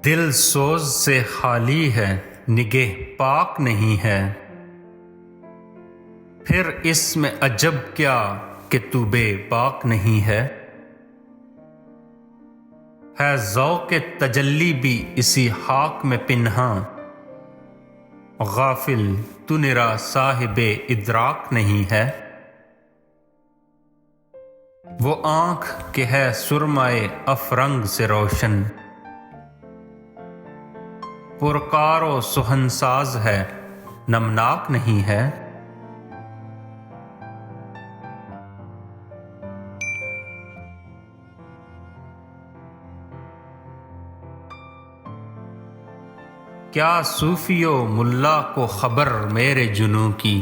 दिल सोज से खाली है, निगह पाक नहीं है। फिर इसमें अजब क्या कि तू बेबाक नहीं है ज़ौक़ तजल्ली भी इसी खाक में पिन्हा। गाफिल तू निरा साहिबे इदराक नहीं है। वो आँख के है सुरमाए अफरंग से रोशन, पुरकारो सुहनसाज है, नमनाक नहीं है। क्या सूफियो मुल्ला को खबर मेरे जुनू की,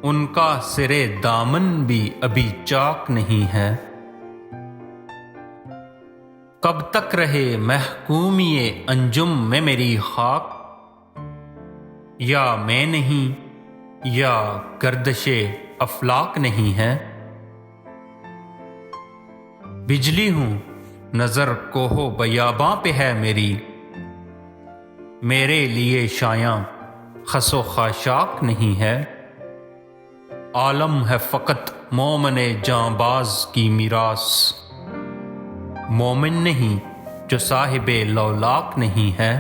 उनका सिरे दामन भी अभी चाक नहीं है। कब तक रहे महकूमिये अंजुम में मेरी खाक, या मैं नहीं या गर्दशे अफलाक नहीं है। बिजली हूँ नजर कोहो बयाबां पे है मेरी, मेरे लिए शायां खसो खाशाक नहीं है। आलम है फ़कत मोमने जांबाज की मीरास, मोमिन नहीं जो साहिबे लौलाक नहीं है।